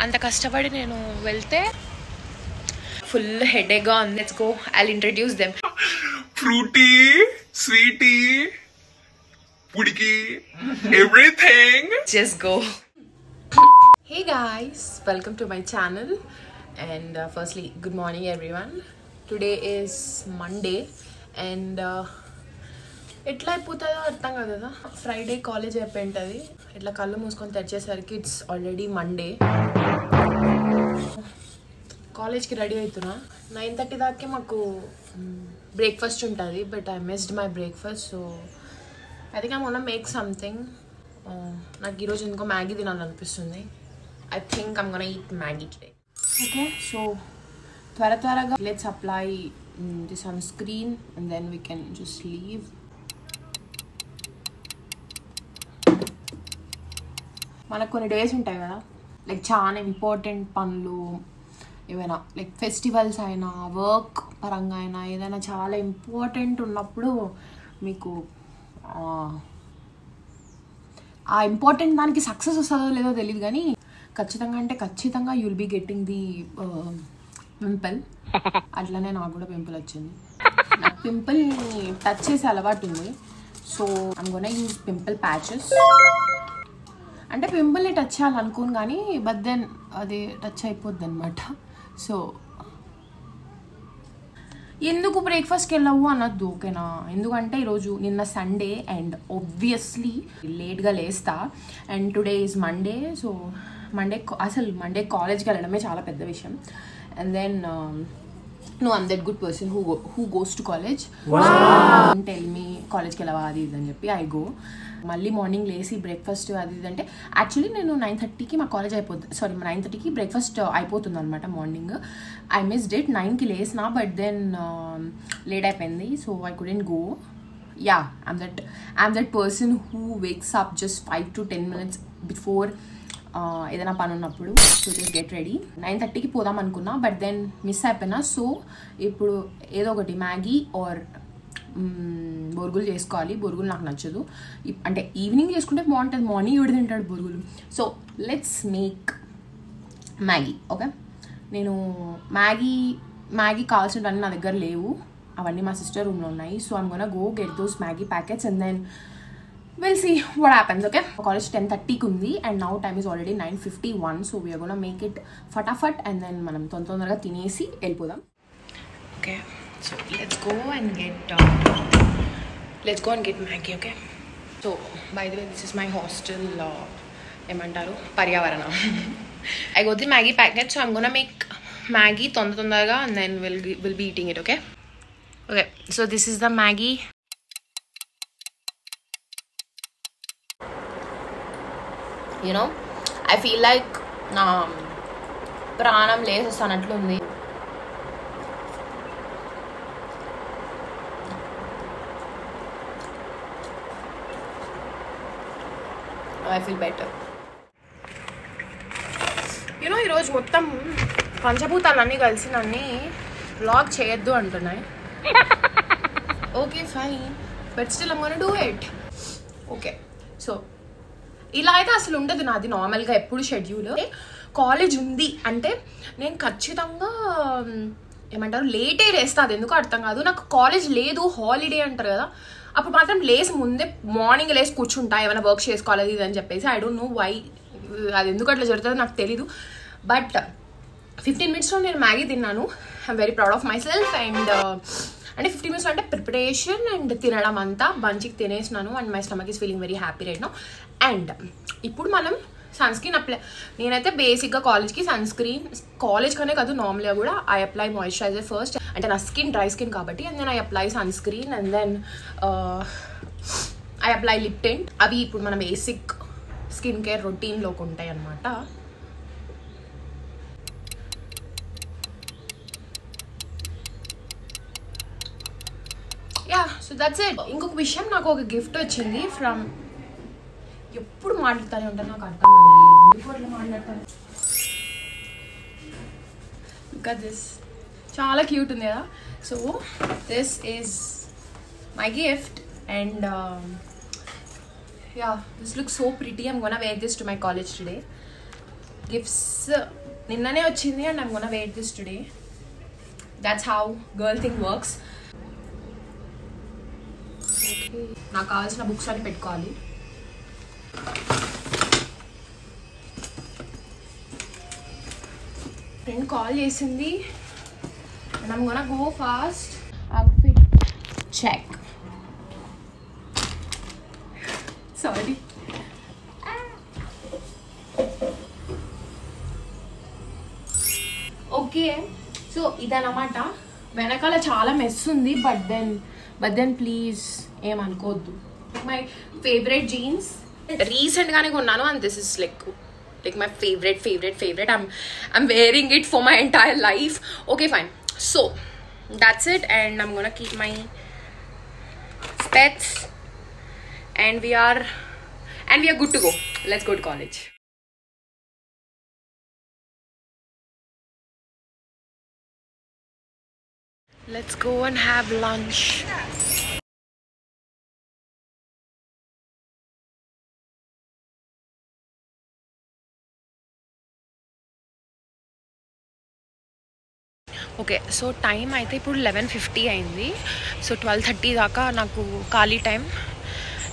అంత కష్టపడి నేను వెళ్తే ఫుల్ హెడేక్గా ఉంది. Let's go, I'll introduce them. Fruity, Sweety, పుడికి, everything. Just go. Hey guys, welcome to my channel and firstly good morning everyone. Today is Monday and ఎట్లా అయిపోతుందో అర్థం కదా. ఫ్రైడే కాలేజ్ అయిపోయింటుంది. ఇట్లా కళ్ళు మూసుకొని తెచ్చేసరికి ఇట్స్ ఆల్రెడీ మండే. కాలేజ్కి రెడీ అవుతున్నా. 9:30 దాకా మాకు బ్రేక్ఫాస్ట్ ఉంటుంది, but I missed my breakfast. So I think I want make something. నాకు ఈరోజు ఎందుకో మ్యాగీ తినాలనిపిస్తుంది. I think I'm gonna eat Maggie today. Okay, so త్వరగా let's apply the sunscreen and then we can just leave. మనకు కొన్ని days ఉంటాయి కదా, like చాలా ఇంపార్టెంట్ పనులు ఏమైనా, లైక్ ఫెస్టివల్స్ అయినా వర్క్ పరంగా అయినా ఏదైనా చాలా ఇంపార్టెంట్ ఉన్నప్పుడు మీకు ఆ ఇంపార్టెంట్ దానికి సక్సెస్ వస్తుందో లేదో తెలియదు, కానీ ఖచ్చితంగా you will be getting the pimple. అట్లనే నాకు కూడా పింపుల్ వచ్చింది. నాకు పింపుల్ని టచ్ చేసే అలవాటు ఉంది. So I'm gonna use pimple patches. అంటే పింపుల్ని టచ్ చేయాలనుకోను కానీ బట్ దెన్ అది టచ్ అయిపోద్ది అనమాట. సో ఎందుకు బ్రేక్ఫాస్ట్కి వెళ్ళవు అనొద్దు, ఓకేనా? ఎందుకంటే ఈరోజు నిన్న సండే అండ్ ఆబ్వియస్లీ లేట్గా లేస్తా. And today is Monday. So Monday కాలేజ్కి వెళ్ళడమే చాలా పెద్ద విషయం. And then no I'm that good person who goes to college. Tell me కాలేజ్కి వెళ్ళవా అది ఇది అని చెప్పి ఐ గో. మళ్ళీ మార్నింగ్ లేసి బ్రేక్ఫాస్ట్ అది ఇది అంటే యాక్చువల్లీ నేను 9:30కి మా కాలేజ్ అయిపోతుంది. 9:30కి బ్రేక్ఫాస్ట్ అయిపోతుంది అనమాట మార్నింగ్. I missed it. 9కి లేసిన బట్ దెన్ లేట్ అయిపోయింది. So I couldn't go. Yeah, I'm that person who wakes up just 5 to 10 minutes before ఏదైనా పని ఉన్నప్పుడు. So just get ready. 9:30కి పోదాం అనుకున్నా బట్ దెన్ మిస్ అయిపోయినా. సో ఇప్పుడు ఏదో ఒకటి మ్యాగీ ఆర్ బొరుగులు చేసుకోవాలి. బొరుగులు నాకు నచ్చదు, అంటే ఈవినింగ్ చేసుకుంటే బాగుంటుంది, మార్నింగ్ ఎవడు తింటాడు బొరుగులు. So let's make Maggi. Okay, నేను మ్యాగీ కావాల్సినవన్నీ నా దగ్గర లేవు, అవన్నీ మా సిస్టర్ రూమ్లో ఉన్నాయి. So I'm gonna go get those Maggi packets and then we'll see what happens. Okay, college 10:30కి ఉంది and now time is already 9:51. so we are gonna make it ఫటాఫట్ and then మనం తొందరగా తినేసి వెళ్ళిపోదాం. Okay, so let's go and get Maggie. Okay, so by the way this is my hostel ఏమంటారు పర్యావరణం. I got the Maggie packet, so I'm gonna make Maggie తొందరగా and then we'll be eating it. Okay, so this is the Maggie. You know, I feel like నా ప్రాణం లేసేస్తానట్లుంది. I feel better. You know, ఈరోజు మొత్తం పంచభూతాలన్నీ కలిసి నన్ను vlog చేయొద్దు అంటున్నాయి. Okay fine, but still I'm gonna do it. Okay, so ఇలా అయితే అసలు ఉండదు నాది నార్మల్గా ఎప్పుడు షెడ్యూల్. కాలేజ్ ఉంది అంటే నేను ఖచ్చితంగా ఏమంటారు లేటే లేస్తా. అది ఎందుకు అర్థం కాదు. నాకు కాలేజ్ లేదు హాలిడే అంటారు కదా, అప్పుడు మాత్రం లేసి ముందే మార్నింగ్ లేసి కూర్చుంటా ఏమైనా వర్క్ చేసుకోవాలి ఇది అని చెప్పేసి. ఐ డోంట్ నో వై, అది ఎందుకు అట్లా జరుగుతుందో నాకు తెలీదు. బట్ 15 minutesలో నేను మ్యాగీ తిన్నాను. I'm very proud of myself. And అంటే 15 minutes అంటే ప్రిపరేషన్ అండ్ తినడం అంతా బంచికి తినేసినాను and my stomach is feeling very happy right now. And ఇప్పుడు మనం సన్ స్క్రీన్ అప్లై, నేనైతే బేసిక్గా కాలేజ్కి సన్ స్క్రీన్, కాలేజ్ కనే కాదు నార్మల్గా కూడా ఐ అప్లై మాయిశ్చరైజర్ ఫస్ట్. అంటే నా స్కిన్ డ్రై స్కిన్ కాబట్టి and then I apply sunscreen and then I apply lip tint. అవి ఇప్పుడు మన బేసిక్ స్కిన్ కేర్ రొటీన్లోకి ఉంటాయి అన్నమాట. Yeah, so that's it. ఇంకొక విషయం, నాకు ఒక గిఫ్ట్ వచ్చింది ఫ్రమ్, ఎప్పుడు మాట్లాడుతూనే ఉంటాను నాకు అర్థం కాదు ఎందుకు అట్లా మాట్లాడతాను. ఇంకా దిస్ చాలా క్యూట్ ఉంది కదా. So this is my gift and yeah, this looks so pretty. I'm gonna wear this to my college today. Gifts నిన్ననే వచ్చింది and I'm gonna wear this today. That's how girl thing works. Okay, నాకు కావాల్సిన books అన్ని పెట్టుకోవాలి. Friend call చేసింది and I'm gonna go fast. Outfit check. Sorry. Okay, so ఇదన్నమాట. వెనకాల చాలా మెస్ ఉంది, బట్ దెన్ ప్లీజ్ ఏమనుకోవద్దు. మై ఫేవరెట్ జీన్స్ రీసెంట్గానే కొన్నాను and this is like my favorite. I'm wearing it for my entire life. Okay, fine. So that's it, and I'm gonna keep my specs, and we are good to go. Let's go to college. Let's go and have lunch. Okay, so time అయితే ఇప్పుడు 11:50 అయింది. So 12:30 దాకా నాకు ఖాళీ time.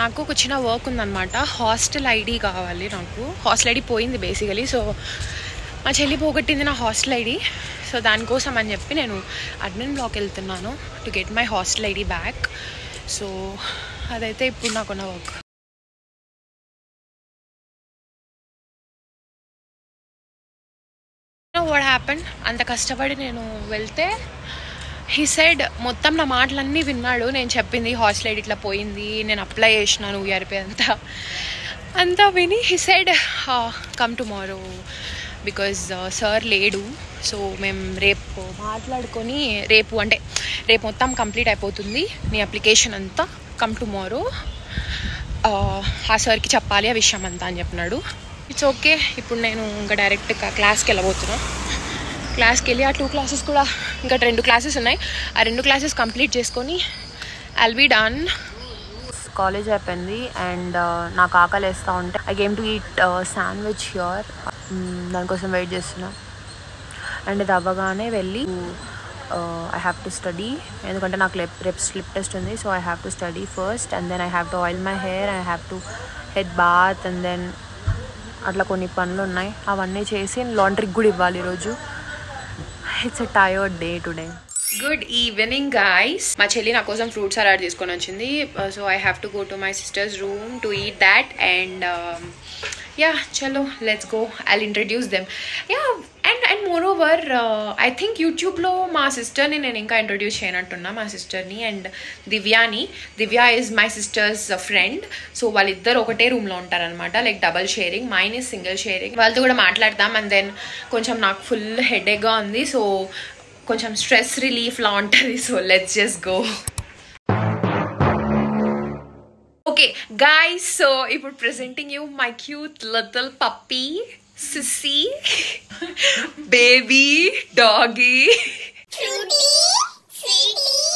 నాకు ఒక చిన్న work ఉందన్నమాట. హాస్టల్ ఐడి కావాలి నాకు. హాస్టల్ ఐడి పోయింది బేసికలీ. సో మా చెల్లి పోగొట్టింది నా హాస్టల్ ఐడి. సో దానికోసం అని చెప్పి నేను అడ్మిన్ బ్లాక్ వెళ్తున్నాను to get my hostel ID back. So అదైతే ఇప్పుడు నాకున్న వర్క్. వాట్ హ్యాపెన్, అంత కష్టపడి నేను వెళ్తే హీ సెడ్, మొత్తం నా మాటలన్నీ విన్నాడు. నేను చెప్పింది హాస్టల్ ఐడి ఇట్లా పోయింది, నేను అప్లై చేసినాను యూఆర్పీ అంతా విని he said come tomorrow because sir లేడు. సో మేము రేపు మాట్లాడుకొని రేపు మొత్తం కంప్లీట్ అయిపోతుంది నీ అప్లికేషన్ అంతా, కమ్ టుమారో ఆ సార్కి చెప్పాలి ఆ విషయం అంతా అని చెప్పినాడు. It's okay. ఇప్పుడు నేను ఇంకా డైరెక్ట్ క్లాస్కి వెళ్ళబోతున్నా. క్లాస్కి వెళ్ళి ఆ 2 క్లాసెస్ కూడా, ఇంకా 2 క్లాసెస్ ఉన్నాయి, ఆ 2 క్లాసెస్ కంప్లీట్ చేసుకొని ఐల్ బీ డన్. కాలేజ్ అయిపోయింది అండ్ నాకు ఆకలి వేస్తూ ఉంటే I came to eat sandwich here. దానికోసం వెయిట్ చేస్తున్నా. అండ్ ఇది అవ్వగానే వెళ్ళి ఐ హ్యావ్ టు స్టడీ, ఎందుకంటే నాకు రేపు స్లిప్ టెస్ట్ ఉంది. So I have to study first and then I have to oil my hair, I have to head bath and then అట్లా కొన్ని పనులు ఉన్నాయి, అవన్నీ చేసి లాండ్రీకి కూడా ఇవ్వాలి ఈరోజు. It's a tired day today. Good evening guys. మా చెల్లి నా కోసం ఫ్రూట్ సలాడ్ తీసుకొని వచ్చింది. So I have to go to my sisters room to eat that and yeah, chalo, let's go. I'll introduce them. Yeah, and moreover I think YouTube lo ma sister ni nenu inka introduce cheyanattunna ma sister ni and Divya is my sister's friend. So వాళ్ళిద్దరు ఒకటే room లో ఉంటారు అనమాట, like double sharing. Mine is single sharing. వాళ్ళతో కూడా మాట్లాడదాం. And then కొంచెం నాకు ఫుల్ హెడేక్గా ఉంది, సో కొంచెం స్ట్రెస్ రిలీఫ్ లా ఉంటుంది. So let's just go. Okay guys, so ఇప్పుడు presenting you my cute little puppy Sissy baby doggy Fruity, sweetie,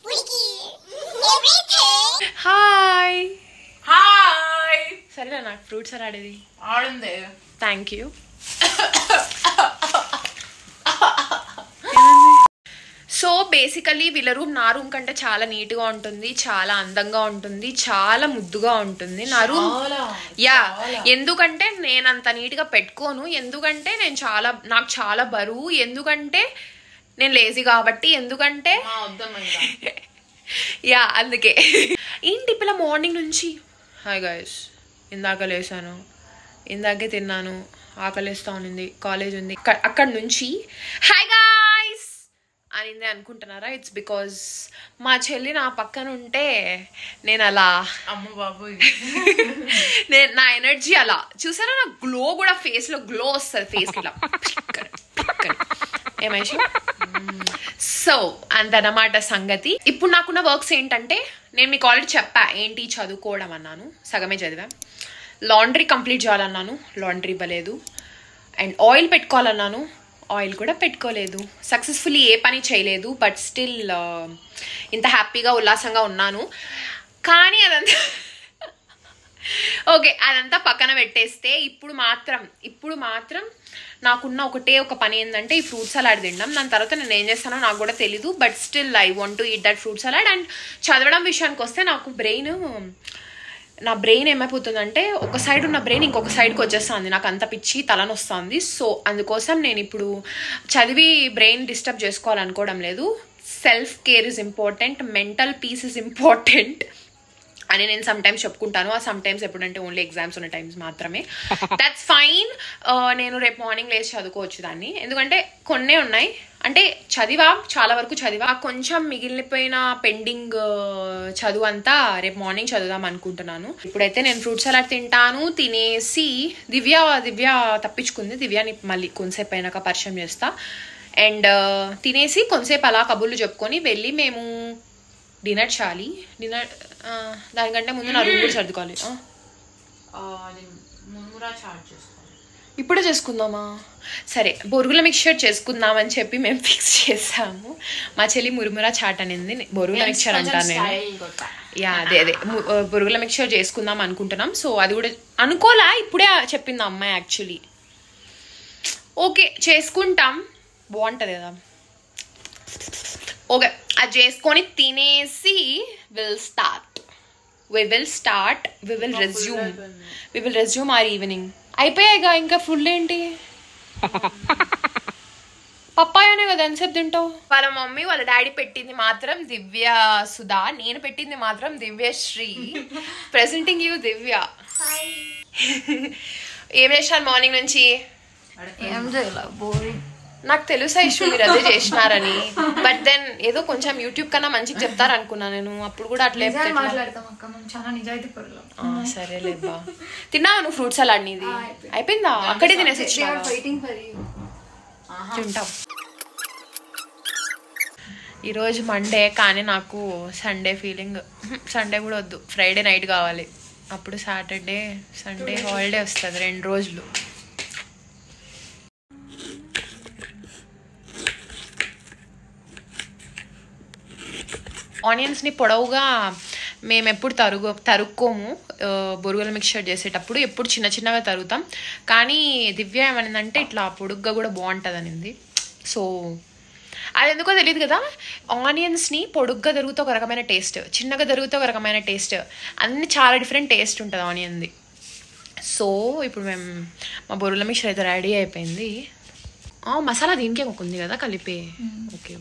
Wiki, everything. hi సరేనా నాకు ఫ్రూట్స్ ఆడేది ఆడుంది. Thank you. సో బేసికలీ వీళ్ళ రూమ్ నా రూమ్ కంటే చాలా నీట్గా ఉంటుంది, చాలా అందంగా ఉంటుంది, చాలా ముద్దుగా ఉంటుంది నా రూమ్. యా, ఎందుకంటే నేను అంత నీట్గా పెట్టుకోను, ఎందుకంటే నాకు చాలా బరువు, ఎందుకంటే నేను లేజీ కాబట్టి, ఎందుకంటే యా అందుకే. ఏంటి పిల్ల మార్నింగ్ నుంచి హాయ్ గైస్, ఇందాక లేసాను, ఇందాకే తిన్నాను, ఆకలిస్తా ఉన్నింది, కాలేజ్ ఉంది, అక్కడ నుంచి హాయ్ గాయ్స్ అనింది అనుకుంటున్నారా? ఇట్స్ బికాజ్ మా చెల్లి నా పక్కన ఉంటే నేను అలా అమ్మ బాబు నా ఎనర్జీ అలా చూసారా, నా గ్లో కూడా ఫేస్లో గ్లో వస్తుంది, ఫేస్కి ఇలా ఏమైనా. సో అంతనమాట సంగతి. ఇప్పుడు నాకున్న వర్క్స్ ఏంటంటే, నేను మీకు ఆల్రెడీ చెప్పా ఏంటి చదువుకోవడం అన్నాను, సగమే చదివా. లాండ్రీ కంప్లీట్ చేయాలన్నాను, లాండ్రీ ఇవ్వలేదు. అండ్ ఆయిల్ పెట్టుకోవాలన్నాను, ఆయిల్ కూడా పెట్టుకోలేదు. సక్సెస్ఫుల్లీ ఏ పని చేయలేదు, బట్ స్టిల్ ఇంత హ్యాపీగా ఉల్లాసంగా ఉన్నాను. కానీ అదంతా ఓకే, అదంతా పక్కన పెట్టేస్తే ఇప్పుడు మాత్రం నాకున్న ఒక పని ఏంటంటే ఈ ఫ్రూట్ సలాడ్ తినడం. దాని తర్వాత నేను ఏం చేస్తానో నాకు కూడా తెలీదు, but still I want to eat that fruit salad. And చదవడం విషయానికి వస్తే నా బ్రెయిన్ ఏమైపోతుందంటే ఒక సైడ్ ఉన్న బ్రెయిన్ ఇంకొక సైడ్కి వచ్చేస్తుంది, నాకు అంత పిచ్చి తలనొస్తుంది. సో అందుకోసం నేను ఇప్పుడు చదివి బ్రెయిన్ డిస్టర్బ్ చేసుకోవాలనుకోవడం లేదు. Self care is important, mental peace is important అని నేను సమ్టైమ్స్ చెప్పుకుంటాను. ఆ సమ్టైమ్స్ ఎప్పుడంటే ఓన్లీ ఎగ్జామ్స్ ఉన్న టైమ్స్ మాత్రమే. That's fine. నేను రేపు మార్నింగ్ లేచి చదువుకోవచ్చు దాన్ని, ఎందుకంటే కొన్నే ఉన్నాయి. అంటే చాలా వరకు చదివా, కొంచెం మిగిలిపోయిన పెండింగ్ చదువు అంతా రేపు మార్నింగ్ చదువుదాం అనుకుంటున్నాను. ఇప్పుడైతే నేను ఫ్రూట్ సలాడ్ తింటాను. తినేసి దివ్య తప్పించుకుంది, దివ్యాని మళ్ళీ కొంతసేపు అయినాక పరిచయం చేస్తా. అండ్ తినేసి కొంతసేపు అలా కబుర్లు చెప్పుకొని వెళ్ళి మేము డిన్నర్ చేయాలి. దానికంటే ముందు నా రూమ్ కూడా సర్దుకోవాలి. ఇప్పుడే చేసుకుందామా? సరే, బొరుగుల మిక్చర్ చేసుకుందామని చెప్పి మేము ఫిక్స్ చేసాము. మా చెల్లి మురుమురా చాట్ అనింది, బొరుగుల మిక్చర్ అంటాను నేను. అదే బొరుగుల మిక్చర్ చేసుకుందాం అనుకుంటున్నాం. సో అది కూడా అనుకోలే, ఇప్పుడే చెప్పింది అమ్మాయి యాక్చువల్లీ. ఓకే, చేసుకుంటాం, బాగుంటుంది కదా. ఓకే, అది చేసుకొని తినేసి we will resume our evening. అయిపోయాయిగా, ఇంకా ఫుల్ ఏంటి? పప్పాయనే కదా ఎంతసేపు తింటావు? వాళ్ళ మమ్మీ వాళ్ళ డాడీ పెట్టింది మాత్రం దివ్య సుధా, నేను పెట్టింది మాత్రం దివ్యశ్రీ. ప్రెజెంటింగ్ యూ దివ్య. ఏం చేశారు మార్నింగ్ నుంచి? నాకు తెలుసా ఇష్యూ మీరు అదే చేసినారని, బట్ దెన్ ఏదో కొంచెం యూట్యూబ్ కన్నా మంచిగా చెప్తారు అనుకున్నా నేను. అప్పుడు కూడా అట్లే సరేలేబ్బా. తిన్నావా నువ్వు ఫ్రూట్ సలాడ్? నీది అయిపోయిందా? అక్కడే తినేసి తింటాం. ఈరోజు మండే, కానీ నాకు సండే ఫీలింగ్. సండే కూడా వద్దు, ఫ్రైడే నైట్ కావాలి. అప్పుడు సాటర్డే సండే హాలిడే వస్తుంది 2 రోజులు. ఆనియన్స్ని పొడవుగా మేము ఎప్పుడు తరుక్కోము బొరుగుల మిక్చర్ చేసేటప్పుడు, ఎప్పుడు చిన్నగా తరుగుతాం. కానీ దివ్య ఏమనిందంటే ఇట్లా పొడుగ్గా కూడా బాగుంటుంది అనింది. సో అది ఎందుకో తెలియదు కదా, ఆనియన్స్ని పొడుగ్గా తరిగితే ఒక రకమైన టేస్ట్, చిన్నగా తరిగితే ఒక రకమైన టేస్ట్, అన్ని చాలా డిఫరెంట్ టేస్ట్ ఉంటుంది ఆనియన్ది. సో ఇప్పుడు మేము మా బొరుగుల మిక్చర్ అయితే రెడీ అయిపోయింది. మసాలా దీనికే ఒక ఉంది కదా కలిపి. ఓకే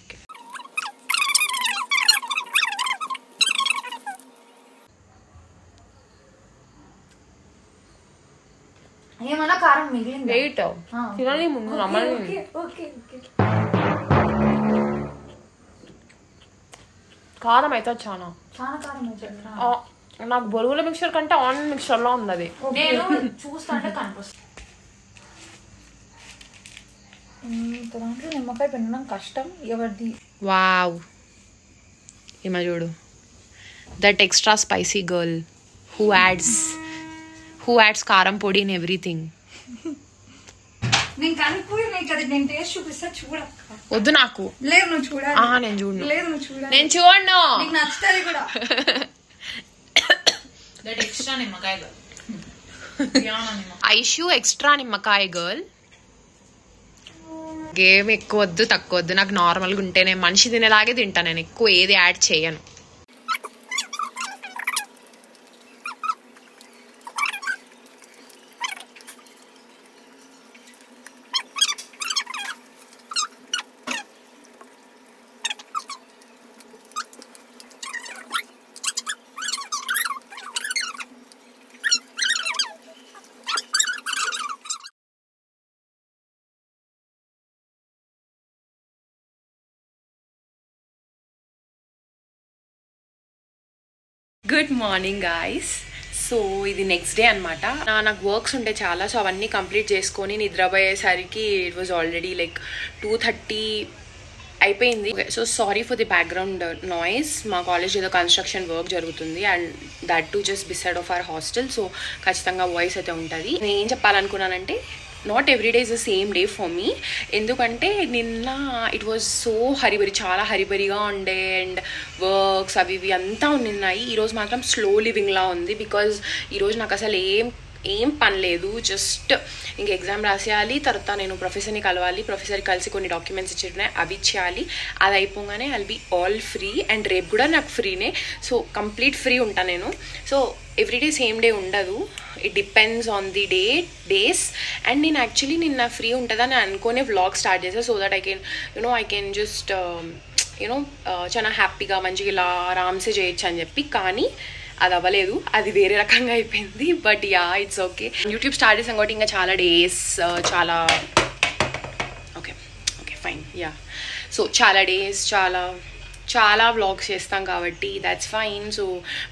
ఏమన్నా కారం మిగిలింది? వెయిట్ తినాలి ముందు నమ్మని. కారం అయితే చాలా కారం. నాకు బొరుగుల మిక్చర్ కంటే ఆనియన్ మిక్చర్ లో ఉంది అది. నేను చూస్తాంటే కనిపిస్తుంది. దాంట్లో నిమ్మకాయ పెట్టడం కష్టం. ఎవరిది? వావ్, ఏమో చూడు, that extra spicy girl who adds కారం పొడి in everything. నేను కనుక్కోయి నేను టేస్ట్ చూపిస్తా, చూడక్క. వద్దు నాకు. లేదు నువ్వు చూడాలి. నేను చూడను. లేదు నువ్వు చూడాలి. నేను చూడను. నీకు నచ్చుతుంది కూడా. దట్ ఎక్స్ట్రా నిమ్మకాయ గర్ల్. ఐషు ఎక్స్ట్రా నిమ్మకాయ గర్ల్. గేమ్ ఎక్కువ వద్దు తక్కువ వద్దు, నాకు నార్మల్గా ఉంటేనే మనిషి తినేలాగే తింటా. నేను ఎక్కువ ఏది యాడ్ చేయను. Good morning guys. సో ఇది నెక్స్ట్ డే అనమాట. నాకు వర్క్స్ ఉంటే చాలా, సో అవన్నీ కంప్లీట్ చేసుకొని నిద్రపోయేసరికి ఇట్ వాజ్ ఆల్రెడీ లైక్ 2:30 అయిపోయింది. So sorry for the background noise. మా కాలేజ్ ఏదో కన్స్ట్రక్షన్ వర్క్ జరుగుతుంది and that to just beside of our hostel. So ఖచ్చితంగా వాయిస్ అయితే ఉంటుంది. నేను ఏం చెప్పాలనుకున్నానంటే not every day is the same day for me. ఎందుకంటే నిన్న ఇట్ వాజ్ సో హరిబరి, చాలా హరిబరిగా ఉండే అండ్ వర్క్స్ అవి ఇవి అంతా ఉన్నాయి. ఈరోజు మాత్రం స్లో లివింగ్లా ఉంది. బికాజ్ ఈరోజు నాకు అసలు ఏం పని లేదు, జస్ట్ ఇంక ఎగ్జామ్ రాసేయాలి, తర్వాత నేను ప్రొఫెసర్ని కలవాలి, ప్రొఫెసర్కి కలిసి కొన్ని డాక్యుమెంట్స్ ఇచ్చినాయి అవి ఇచ్చేయాలి. అది అయిపోగానే I'll be all free. And రేపు కూడా నాకు ఫ్రీనే, సో కంప్లీట్ ఫ్రీ ఉంటాను నేను. సో ఎవ్రీడే సేమ్ డే ఉండదు, it depends on the days. And నేను యాక్చువల్లీ నిన్న ఫ్రీ ఉంటుందని అనుకునే వ్లాగ్ స్టార్ట్ చేశాను, so that I can just చాలా హ్యాపీగా మంచిగా ఇలా ఆరామ్సే చేయొచ్చు అని చెప్పి. కానీ అది అవ్వలేదు, అది వేరే రకంగా అయిపోయింది. But yeah, it's okay. YouTube start చేసాం కాబట్టి ఇంకా చాలా డేస్, చాలా ఓకే ఫైన్, యా. సో చాలా డేస్, చాలా వ్లాగ్స్ చేస్తాం కాబట్టి దాట్స్ ఫైన్. సో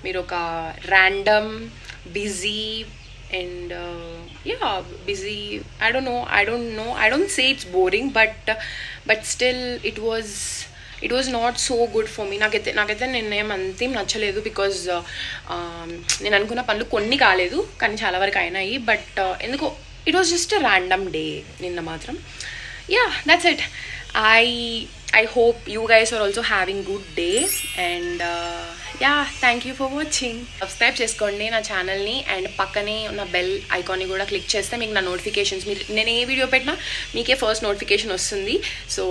మీరు ఒక random busy and busy, I don't know, I don't say it's boring, but still it was not so good for me. నాకైతే నేను అంతేం నచ్చలేదు. బికాజ్ నేను అనుకున్న పనులు కొన్ని కాలేదు, కానీ చాలా వరకు అయినాయి. బట్ ఎందుకో it was just random day నిన్న మాత్రం. Yeah, that's it. I hope you guys are also having good day, and thank you for watching. Subscribe చేసుకోండి నా ఛానల్ని, అండ్ పక్కనే ఉన్న బెల్ ఐకాన్ని కూడా క్లిక్ చేస్తే మీకు నా నోటిఫికేషన్స్, నేను ఏ వీడియో పెట్టినా మీకే ఫస్ట్ నోటిఫికేషన్ వస్తుంది. సో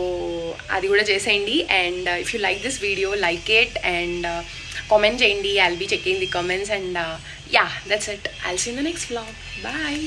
అది కూడా చేసేయండి. And if you like this video, like it and comment చేయండి. I'll be checking the comments, and that's it. I'll see you in the next vlog. Bye.